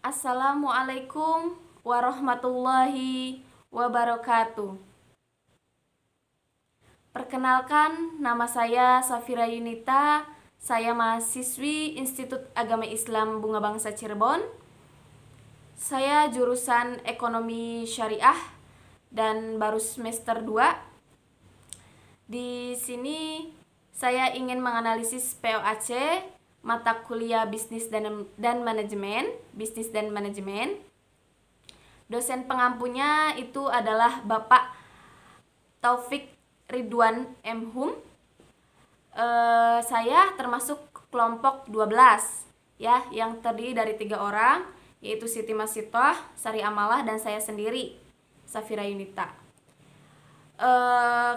Assalamualaikum warahmatullahi wabarakatuh. Perkenalkan, nama saya Safira Yunita. Saya mahasiswi Institut Agama Islam Bunga Bangsa Cirebon. Saya jurusan Ekonomi Syariah dan baru semester 2. Di sini saya ingin menganalisis POAC, mata kuliah bisnis dan manajemen, Dosen pengampunya itu adalah Bapak Taufik Ridwan M. Hum. Saya termasuk kelompok 12 ya, yang terdiri dari 3 orang, yaitu Siti Masitoh, Sari Amalah, dan saya sendiri, Safira Yunita.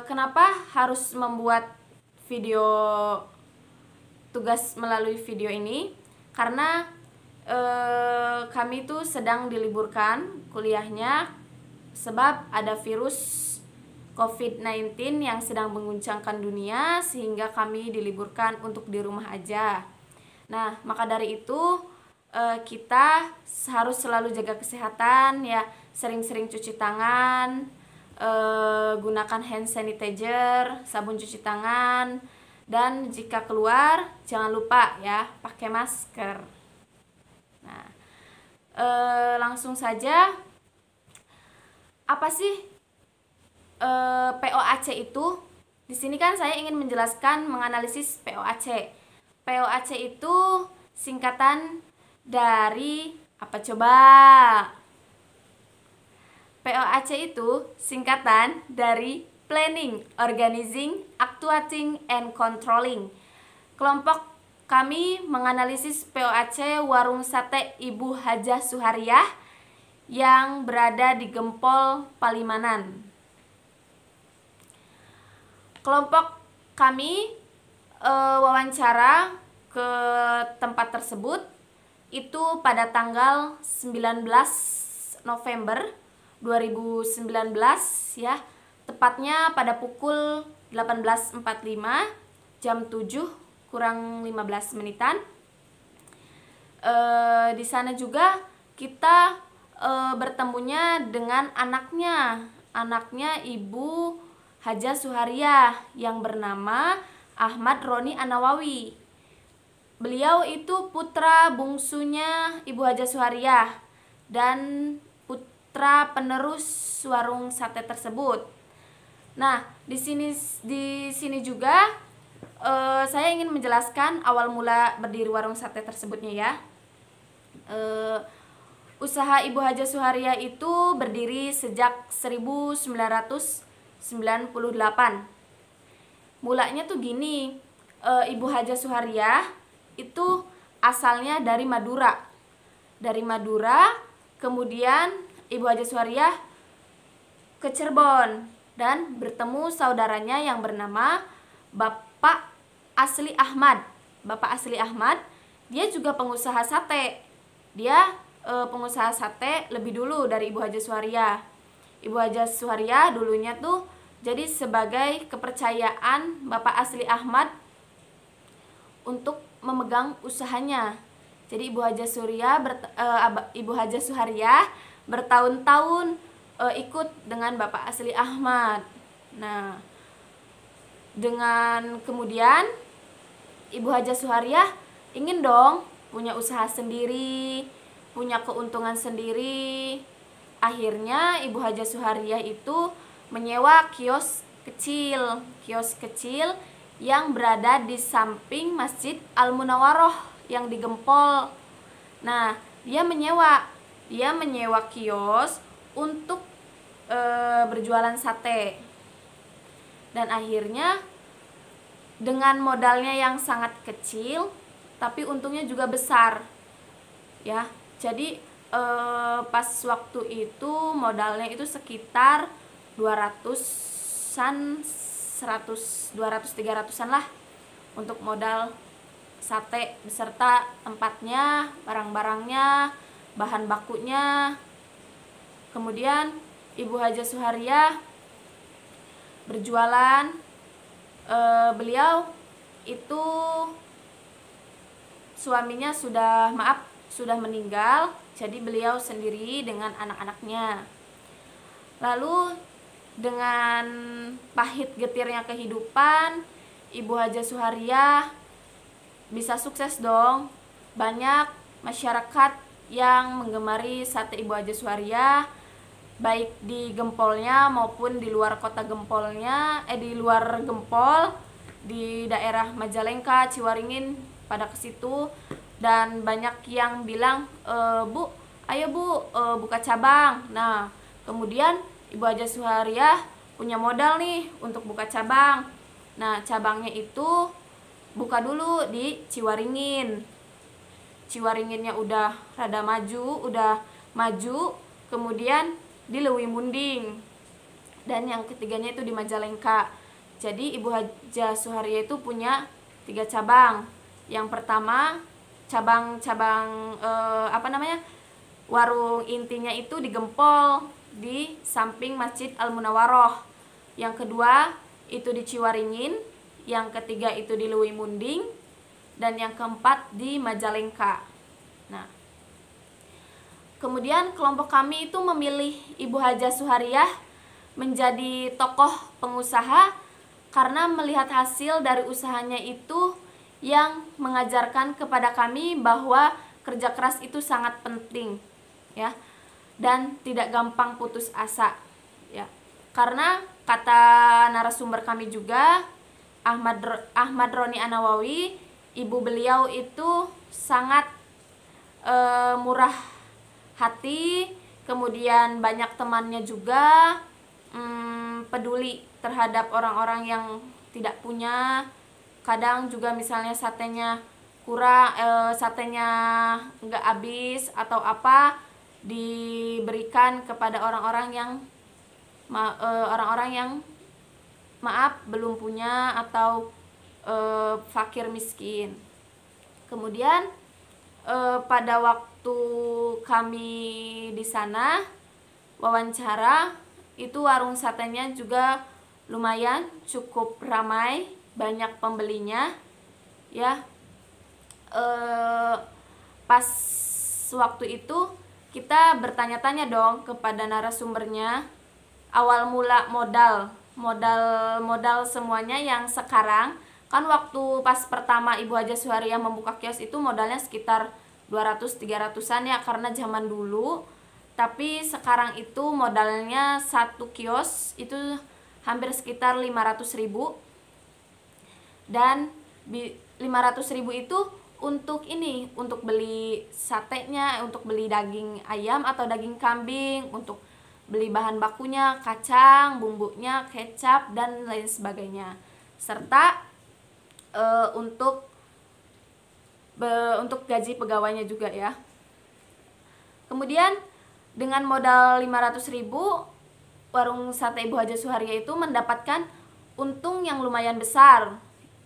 Kenapa harus membuat video tugas melalui video ini? Karena kami itu sedang diliburkan kuliahnya sebab ada virus COVID-19 yang sedang mengguncangkan dunia, sehingga kami diliburkan untuk di rumah aja. Nah, maka dari itu kita harus selalu jaga kesehatan ya, sering-sering cuci tangan, gunakan hand sanitizer, sabun cuci tangan, dan jika keluar jangan lupa ya pakai masker. Nah, langsung saja, apa sih POAC itu? Di sini kan saya ingin menjelaskan menganalisis POAC. POAC itu singkatan dari apa coba? POAC itu singkatan dari Planning, Organizing, Actuating, and Controlling. Kelompok kami menganalisis POAC Warung Sate Ibu Hajah Suhariah yang berada di Gempol, Palimanan. Kelompok kami wawancara ke tempat tersebut itu pada tanggal 19 November 2019 ya, tepatnya pada pukul 18.45, jam 7 kurang 15 menitan. Di sana juga kita bertemunya dengan anaknya Ibu Hajah Suhariah yang bernama Ahmad Roni Anawawi. Beliau itu putra bungsunya Ibu Hajah Suhariah dan putra penerus warung sate tersebut. Nah, di sini juga saya ingin menjelaskan awal mula berdiri warung sate tersebutnya ya. Usaha Ibu Hajah Suhariah itu berdiri sejak 1998. Mulanya tuh gini, Ibu Hajah Suhariah itu asalnya dari Madura. Kemudian Ibu Hajah Suhariah ke Cirebon dan bertemu saudaranya yang bernama Bapak Asli Ahmad. Dia juga pengusaha sate. Dia pengusaha sate lebih dulu dari Ibu Hajah Suhariah. Ibu Hajah Suhariah dulunya tuh jadi sebagai kepercayaan Bapak Asli Ahmad untuk memegang usahanya. Jadi Ibu Hajah Suhariah bertahun-tahun ikut dengan Bapak Asli Ahmad. Nah, dengan kemudian Ibu Hajah Suhariah ingin dong punya usaha sendiri, punya keuntungan sendiri. Akhirnya Ibu Hajah Suhariah itu menyewa kios kecil yang berada di samping Masjid Al-Munawwaroh yang di Gempol. Nah, dia menyewa kios untuk berjualan sate. Dan akhirnya dengan modalnya yang sangat kecil, tapi untungnya juga besar. Ya, jadi pas waktu itu modalnya itu sekitar 200-300an lah untuk modal sate beserta tempatnya, barang-barangnya, bahan bakunya. Kemudian Ibu Hajah Suhariah berjualan, beliau itu suaminya sudah meninggal, Jadi beliau sendiri dengan anak-anaknya. Lalu dengan pahit getirnya kehidupan, Ibu Haja Suhariah bisa sukses dong. Banyak masyarakat yang menggemari sate Ibu Haja Suhariah, baik di Gempolnya maupun di luar kota Gempolnya, di luar Gempol, di daerah Majalengka, Ciwaringin pada ke situ. Dan banyak yang bilang, Bu, ayo Bu, buka cabang. Nah, kemudian Ibu Haja Suhariah punya modal nih untuk buka cabang. Nah, cabangnya itu buka dulu di Ciwaringin. Ciwaringinnya udah rada maju, kemudian di Leuwi Munding. Dan yang ketiganya itu di Majalengka. Jadi Ibu Haja Suhariah itu punya 3 cabang. Yang pertama cabang-cabang warung intinya itu di Gempol, di samping Masjid Al-Munawaroh. Yang kedua itu di Ciwaringin, yang ketiga itu di Leuwi Munding, dan yang keempat di Majalengka. Nah, kemudian kelompok kami itu memilih Ibu Haja Suhariah menjadi tokoh pengusaha karena melihat hasil dari usahanya itu yang mengajarkan kepada kami bahwa kerja keras itu sangat penting, ya, dan tidak gampang putus asa, ya. Karena kata narasumber kami juga, Ahmad Roni An-Nawawi, ibu beliau itu sangat murah hati, kemudian banyak temannya juga, peduli terhadap orang-orang yang tidak punya. Kadang juga misalnya satenya kurang, satenya nggak habis atau apa, diberikan kepada orang-orang yang maaf belum punya atau fakir miskin. Kemudian pada waktu kami di sana wawancara, itu warung satenya juga lumayan cukup ramai, banyak pembelinya, ya. Pas waktu itu kita bertanya-tanya dong kepada narasumbernya, awal mula modal semuanya yang sekarang. Kan waktu pas pertama Ibu Haja Suhariah membuka kios itu modalnya sekitar 200-300an ya, karena zaman dulu. Tapi sekarang itu modalnya satu kios itu hampir sekitar 500.000. Dan 500.000 itu untuk beli satenya, untuk beli daging ayam atau daging kambing, untuk beli bahan bakunya, kacang, bumbunya, kecap, dan lain sebagainya. Serta untuk gaji pegawainya juga, ya. Kemudian dengan modal 500.000, warung sate Ibu Haja Suhariah itu mendapatkan untung yang lumayan besar,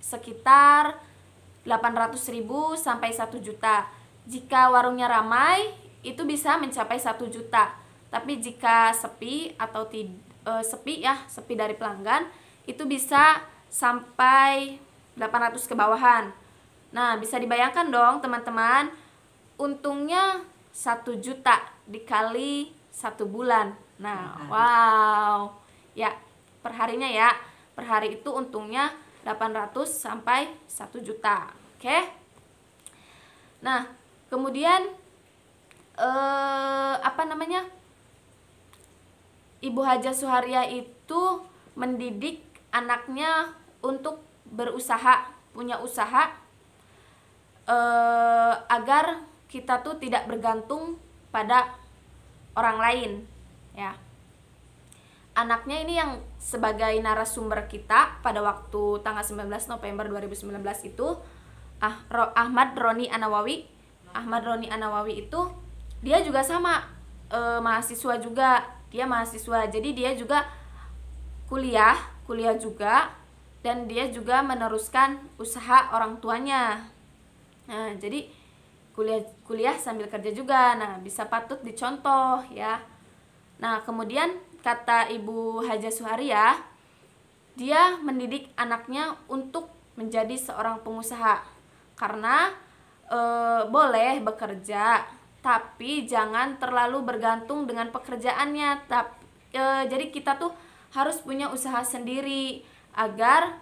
sekitar 800.000 sampai 1 juta. Jika warungnya ramai, itu bisa mencapai 1 juta. Tapi jika sepi atau sepi dari pelanggan, itu bisa sampai 800 ke bawahan. Nah, bisa dibayangkan dong teman-teman, untungnya 1 juta dikali 1 bulan. Nah, wow. Ya, perharinya ya. Per hari itu untungnya 800 sampai 1 juta. Oke. Nah, kemudian Ibu Haja Suhariah itu mendidik anaknya untuk berusaha, punya usaha, agar kita tuh tidak bergantung pada orang lain, ya. Anaknya ini yang sebagai narasumber kita pada waktu tanggal 19 November 2019 itu Ahmad Roni An-Nawawi. Ahmad Roni An-Nawawi itu dia juga sama, mahasiswa juga. Dia mahasiswa, jadi dia juga kuliah juga, dan dia juga meneruskan usaha orang tuanya. Nah, jadi kuliah sambil kerja juga. Nah, bisa patut dicontoh, ya. Nah, kemudian kata Ibu Haja Suhariah, dia mendidik anaknya untuk menjadi seorang pengusaha karena boleh bekerja, tapi jangan terlalu bergantung dengan pekerjaannya. Jadi kita tuh harus punya usaha sendiri agar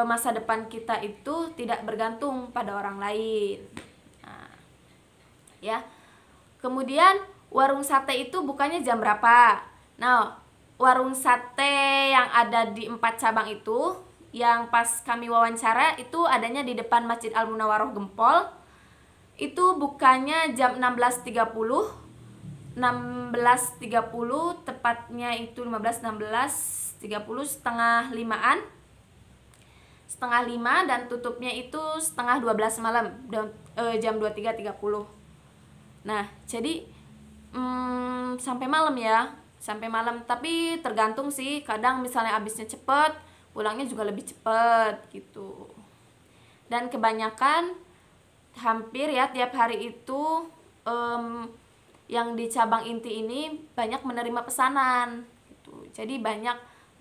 masa depan kita itu tidak bergantung pada orang lain. Nah, ya. Kemudian warung sate itu bukanya jam berapa? Nah, warung sate yang ada di 4 cabang itu, yang pas kami wawancara itu adanya di depan Masjid Al Munawaroh Gempol. Itu bukanya jam 16.30, tepatnya itu 16.30 setengah 5-an, setengah 5, dan tutupnya itu setengah 12 malam, jam 23.30. Nah, jadi sampai malam ya, sampai malam. Tapi tergantung sih, kadang misalnya habisnya cepet, pulangnya juga lebih cepet gitu. Dan kebanyakan hampir ya tiap hari itu yang di cabang inti ini banyak menerima pesanan gitu. Jadi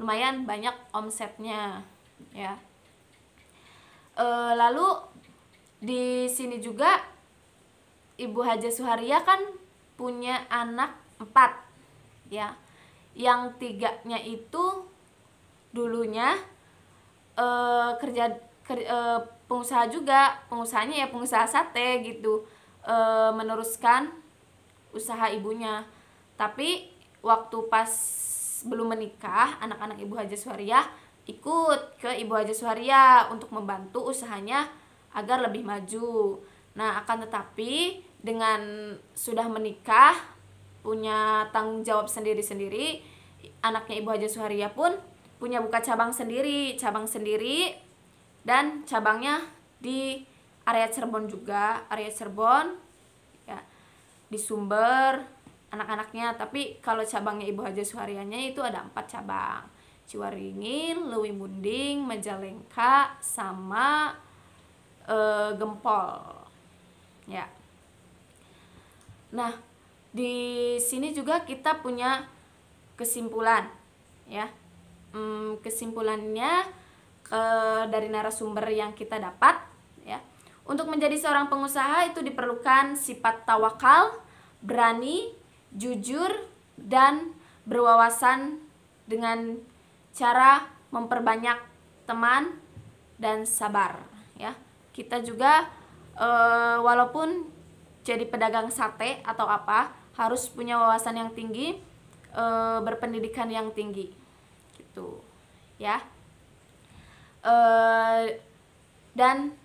lumayan banyak omsetnya ya. Lalu di sini juga Ibu Haja Suharia kan punya anak 4 ya. Yang 3-nya itu dulunya pengusaha juga, pengusahanya ya pengusaha sate gitu, meneruskan usaha ibunya. Tapi waktu pas belum menikah, anak-anak Ibu Haja Suharia ikut ke Ibu Haja Suharia untuk membantu usahanya agar lebih maju. Nah, akan tetapi dengan sudah menikah, punya tanggung jawab sendiri-sendiri, anaknya Ibu Haja Suharia pun punya buka cabang sendiri, dan cabangnya di area Cirebon juga, area Cirebon ya, di Sumber anak-anaknya. Tapi kalau cabangnya Ibu Haja Suharianya itu ada 4 cabang, Ciwaringin, Leuwi Munding, Majalengka, sama Gempol ya. Nah, di sini juga kita punya kesimpulan ya. Kesimpulannya dari narasumber yang kita dapat ya. Untuk menjadi seorang pengusaha itu diperlukan sifat tawakal, berani, jujur, dan berwawasan dengan cara memperbanyak teman dan sabar ya. Kita juga walaupun jadi pedagang sate atau apa, harus punya wawasan yang tinggi, berpendidikan yang tinggi gitu ya. Dan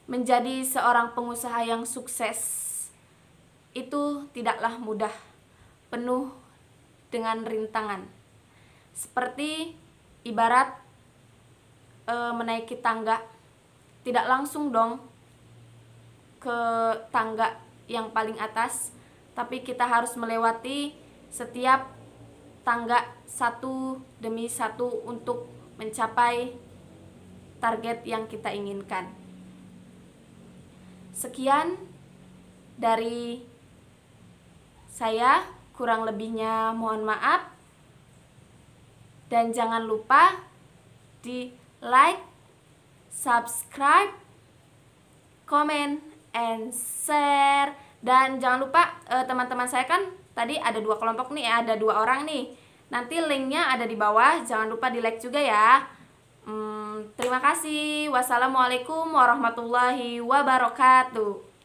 menjadi seorang pengusaha yang sukses itu tidaklah mudah, penuh dengan rintangan. Seperti ibarat menaiki tangga, tidak langsung dong ke tangga yang paling atas, tapi kita harus melewati setiap tangga satu demi satu untuk mencapai target yang kita inginkan. Sekian dari saya, kurang lebihnya mohon maaf, dan jangan lupa di like, subscribe, comment, and share. Dan jangan lupa teman-teman saya kan tadi ada 2 kelompok nih, ada 2 orang nih. Nanti linknya ada di bawah, jangan lupa di like juga ya. Terima kasih. Wassalamualaikum warahmatullahi wabarakatuh.